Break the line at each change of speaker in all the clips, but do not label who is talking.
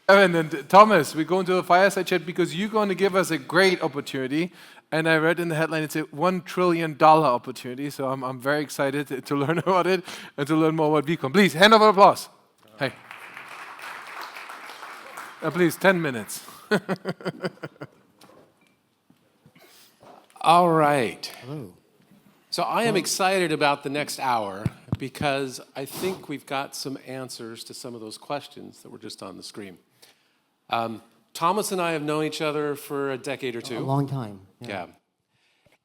Kevin and Thomas, we're going to a fireside chat because you're going to give us a great opportunity. And I read in the headline it's a $1 trillion opportunity. So I'm very excited to learn about it and to learn more about vCon. Please, hand over applause. Hey. Please, 10 minutes.
All right.
Hello.
So I am excited about the next hour because I think we've got some answers to some of those questions that were just on the screen. Thomas and I have known each other for a decade or two.
A long time.
Yeah.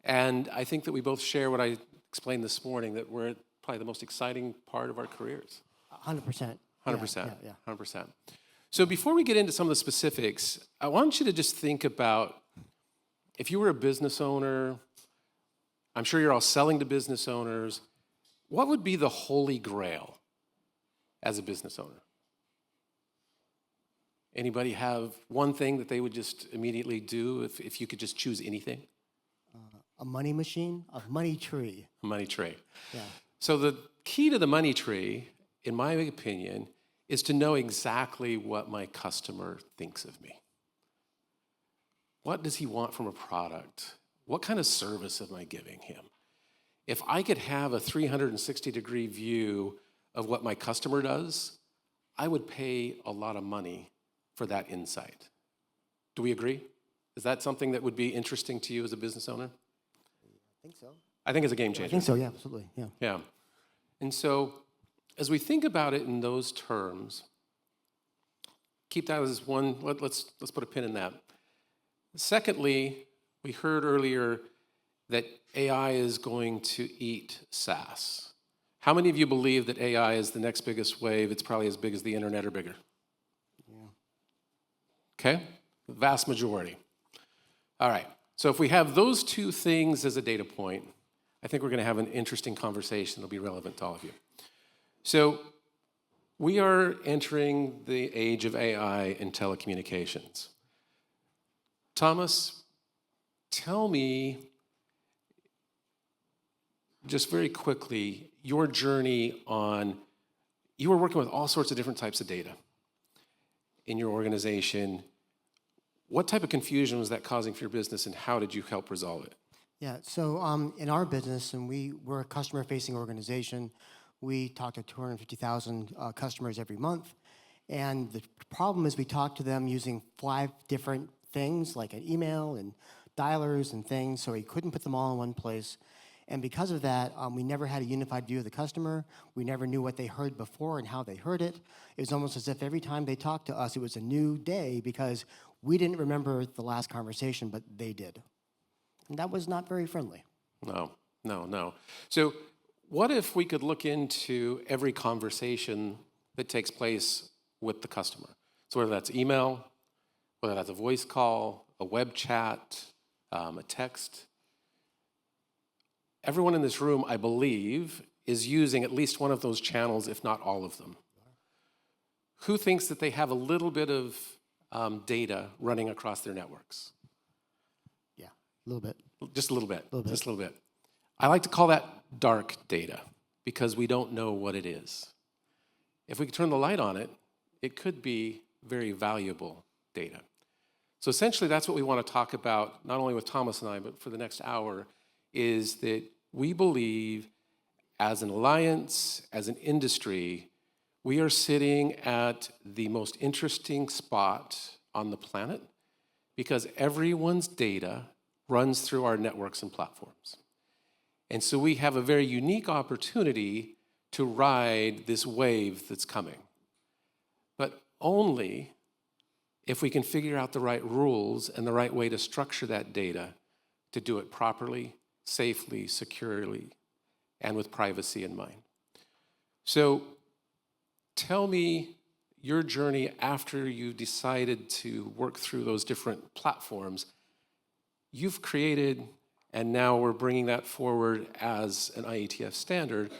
And I think that we both share what I explained this morning, that we're at probably the most exciting part of our careers.
100%.
100%.
Yeah.
100%. So before we get into some of the specifics, I want you to just think about if you were a business owner, I'm sure you're all selling to business owners, what would be the holy grail as a business owner? Anybody have one thing that they would just immediately do if you could just choose anything?
A money machine, a money tree.
A money tree.
Yeah.
So the key to the money tree, in my opinion, is to know exactly what my customer thinks of me. What does he want from a product? What kind of service am I giving him? If I could have a 360-degree view of what my customer does, I would pay a lot of money for that insight. Do we agree? Is that something that would be interesting to you as a business owner?
I think so.
I think it's a game changer.
I think so, yeah, absolutely, yeah.
Yeah. And so as we think about it in those terms, keep that as one, let's put a pin in that. Secondly, we heard earlier that AI is going to eat SaaS. How many of you believe that AI is the next biggest wave? It's probably as big as the internet or bigger.
Yeah.
Okay? The vast majority. All right. So if we have those two things as a data point, I think we're going to have an interesting conversation that'll be relevant to all of you. So we are entering the age of AI in telecommunications. Thomas, tell me, just very quickly, your journey on, you were working with all sorts of different types of data in your organization. What type of confusion was that causing for your business, and how did you help resolve it?
Yeah, so in our business, and we're a customer-facing organization, we talk to 250,000 customers every month, and the problem is we talk to them using 5 different things, like an email and dialers and things, so we couldn't put them all in one place. And because of that, we never had a unified view of the customer. We never knew what they heard before and how they heard it. It was almost as if every time they talked to us, it was a new day because we didn't remember the last conversation, but they did. And that was not very friendly.
No. So what if we could look into every conversation that takes place with the customer? So whether that's email, whether that's a voice call, a web chat, a text. Everyone in this room, I believe, is using at least one of those channels, if not all of them. Who thinks that they have a little bit of data running across their networks?
Yeah, a little bit.
Just a little bit. Just a little bit. I like to call that dark data because we don't know what it is. If we could turn the light on it, it could be very valuable data. So essentially, that's what we want to talk about, not only with Thomas and I, but for the next hour, is that we believe as an alliance, as an industry, we are sitting at the most interesting spot on the planet because everyone's data runs through our networks and platforms. And so we have a very unique opportunity to ride this wave that's coming. But only if we can figure out the right rules and the right way to structure that data to do it properly, safely, securely, and with privacy in mind. So tell me your journey after you decided to work through those different platforms. You've created, and now we're bringing that forward as an IETF standard,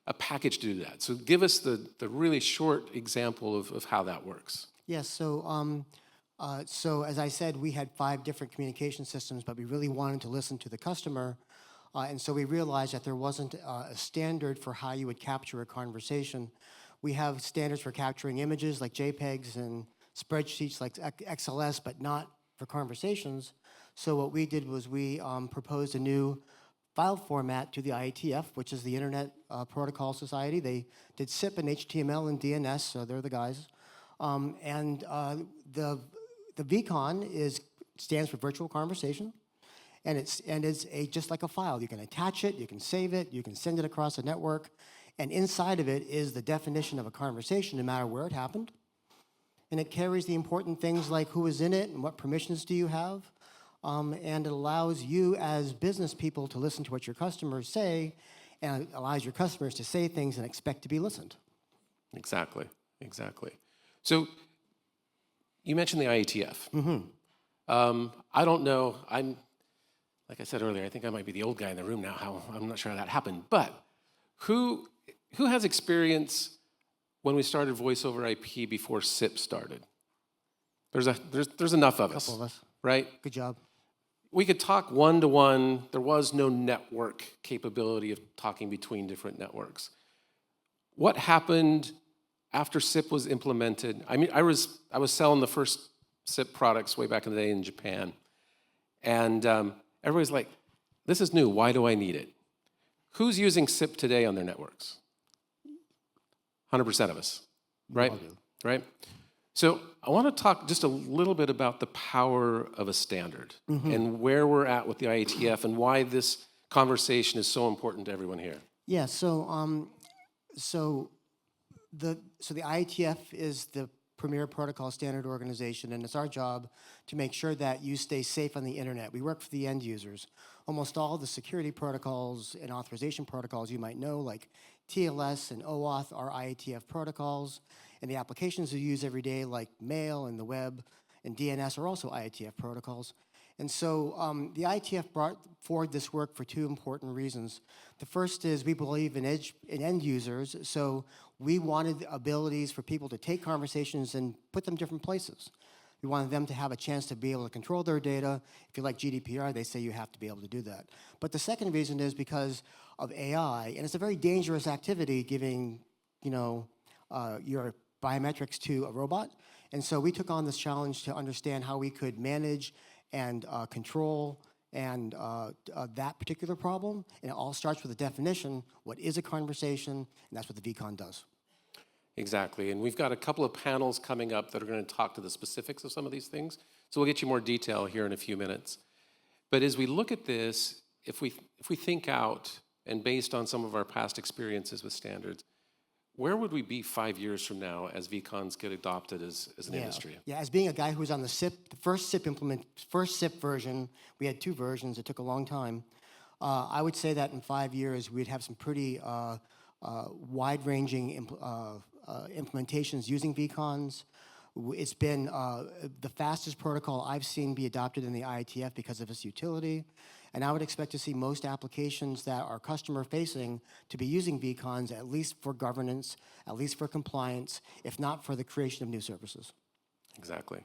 a package to do that. So give us the really short example of how that works.
Yes, so as I said, we had 5 different communication systems, but we really wanted to listen to the customer. And so we realized that there wasn't a standard for how you would capture a conversation. We have standards for capturing images like JPEGs and spreadsheets like XLS, but not for conversations. So what we did was we proposed a new file format to the IETF, which is the Internet Protocol Society. They did SIP and HTML and DNS, so they're the guys. The vCon stands for virtual conversation, and it's just like a file. You can attach it, you can save it, you can send it across a network, and inside of it is the definition of a conversation, no matter where it happened. And it carries the important things like who is in it and what permissions do you have. And it allows you as business people to listen to what your customers say, and it allows your customers to say things and expect to be listened.
Exactly. So you mentioned the IETF. I don't know. Like I said earlier, I think I might be the old guy in the room now. I'm not sure how that happened. But who has experience when we started voice over IP before SIP started? There's enough of us.
A couple of us.
Right?
Good job.
We could talk one-to-one. There was no network capability of talking between different networks. What happened after SIP was implemented? I mean, I was selling the first SIP products way back in the day in Japan. And everybody's like, this is new. Why do I need it? Who's using SIP today on their networks? 100% of us, right? Right? So I want to talk just a little bit about the power of a standard and where we're at with the IETF and why this conversation is so important to everyone here.
Yeah. So the IETF is the premier protocol standard organization, and it's our job to make sure that you stay safe on the internet. We work for the end users. Almost all the security protocols and authorization protocols you might know, like TLS and OAuth, are IETF protocols. And the applications we use every day, like mail and the web and DNS, are also IETF protocols. And so the IETF brought forward this work for two important reasons. The first is we believe in end users, so we wanted abilities for people to take conversations and put them different places. We wanted them to have a chance to be able to control their data. If you like GDPR, they say you have to be able to do that. But the second reason is because of AI, and it's a very dangerous activity giving, your biometrics to a robot. And so we took on this challenge to understand how we could manage and control and that particular problem. And it all starts with a definition. What is a conversation? And that's what the vCon does.
Exactly. And we've got a couple of panels coming up that are going to talk to the specifics of some of these things. So we'll get you more detail here in a few minutes. But as we look at this, if we think out and based on some of our past experiences with standards, where would we be 5 years from now as vCons get adopted as an industry?
Yeah, as being a guy who was on the first SIP version, we had two versions, it took a long time. I would say that in 5 years, we'd have some pretty wide-ranging implementations using vCons. It's been the fastest protocol I've seen be adopted in the IETF because of its utility. And I would expect to see most applications that are customer-facing to be using vCons, at least for governance, at least for compliance, if not for the creation of new services.
Exactly.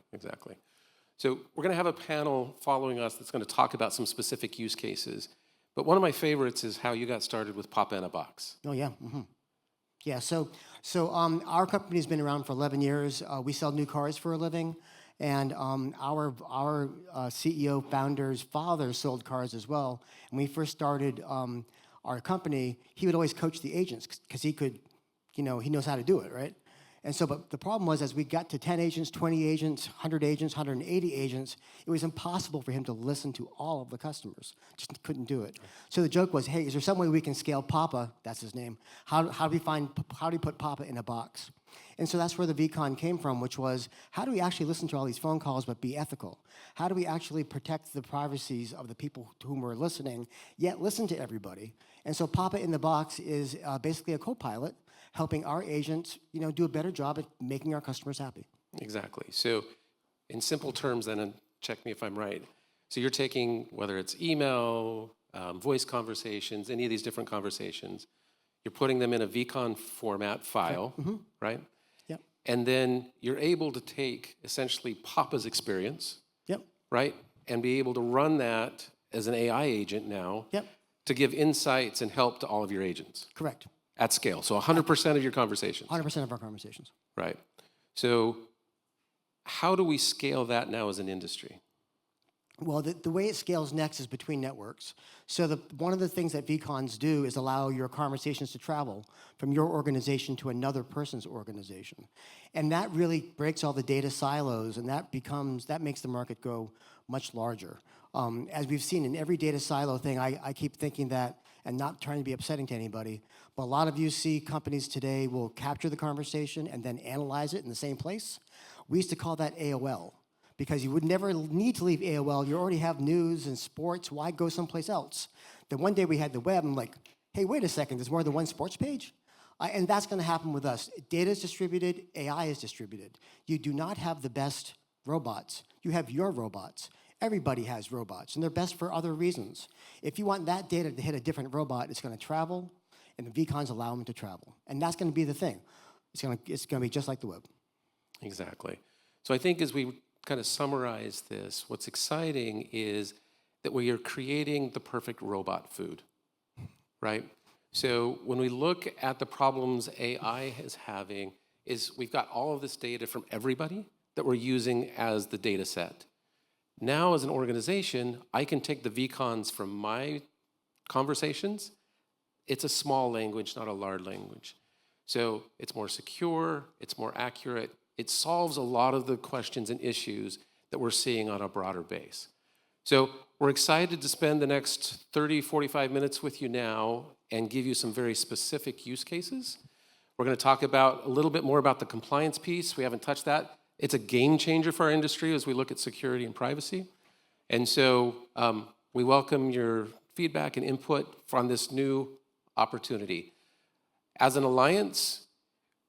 So we're going to have a panel following us that's going to talk about some specific use cases. But one of my favorites is how you got started with Papa in a Box.
Oh, yeah. Yeah, so our company's been around for 11 years. We sell new cars for a living. And our CEO founder's father sold cars as well. And when we first started our company, he would always coach the agents because he could, he knows how to do it, right? And so, but the problem was, as we got to 10 agents, 20 agents, 100 agents, 180 agents, it was impossible for him to listen to all of the customers. Just couldn't do it. So the joke was, hey, is there some way we can scale Papa? That's his name. How do we put Papa in a box? And so that's where the vCon came from, which was, how do we actually listen to all these phone calls but be ethical? How do we actually protect the privacies of the people to whom we're listening, yet listen to everybody? And so Papa in the Box is basically a co-pilot helping our agents, do a better job at making our customers happy.
Exactly. So in simple terms then, and check me if I'm right, so you're taking, whether it's email, voice conversations, any of these different conversations, you're putting them in a vCon format file, right?
Yep.
And then you're able to take essentially Papa's experience, right? And be able to run that as an AI agent now to give insights and help to all of your agents.
Correct.
At scale. So 100% of your conversations.
100% of our conversations.
Right. So how do we scale that now as an industry?
Well, the way it scales next is between networks. So one of the things that vCons do is allow your conversations to travel from your organization to another person's organization. And that really breaks all the data silos, and that makes the market go much larger. As we've seen in every data silo thing, I keep thinking that, and not trying to be upsetting to anybody, but a lot of you see companies today will capture the conversation and then analyze it in the same place. We used to call that AOL, because you would never need to leave AOL. You already have news and sports. Why go someplace else? Then one day we had the web. I'm like, hey, wait a second. There's more than one sports page? And that's going to happen with us. Data is distributed. AI is distributed. You do not have the best robots. You have your robots. Everybody has robots, and they're best for other reasons. If you want that data to hit a different robot, it's going to travel, and the vCons allow them to travel. And that's going to be the thing. It's going to be just like the web.
Exactly. So I think as we kind of summarize this, what's exciting is that we are creating the perfect robot food, right? So when we look at the problems AI is having, is we've got all of this data from everybody that we're using as the data set. Now as an organization, I can take the vCons from my conversations. It's a small language, not a large language. So it's more secure, it's more accurate. It solves a lot of the questions and issues that we're seeing on a broader base. So we're excited to spend the next 30, 45 minutes with you now and give you some very specific use cases. We're going to talk about a little bit more about the compliance piece. We haven't touched that. It's a game changer for our industry as we look at security and privacy. And so we welcome your feedback and input on this new opportunity. As an alliance,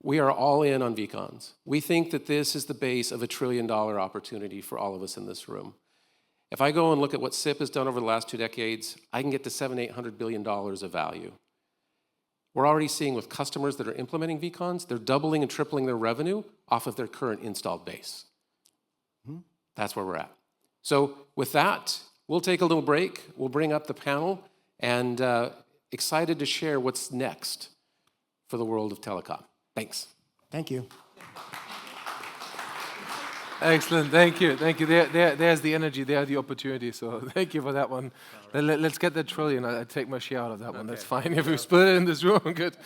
we are all in on vCons. We think that this is the base of $1 trillion opportunity for all of us in this room. If I go and look at what SIP has done over the last 2 decades, I can get to $700–800 billion of value. We're already seeing with customers that are implementing vCons, they're doubling and tripling their revenue off of their current installed base. That's where we're at. So with that, we'll take a little break. We'll bring up the panel, and excited to share what's next for the world of telecom. Thanks.
Thank you.
Excellent. Thank you. Thank you. There's the energy. There's the opportunity. So thank you for that one. Let's get that trillion. I take my share out of that one. That's fine. If we split it in this room, good.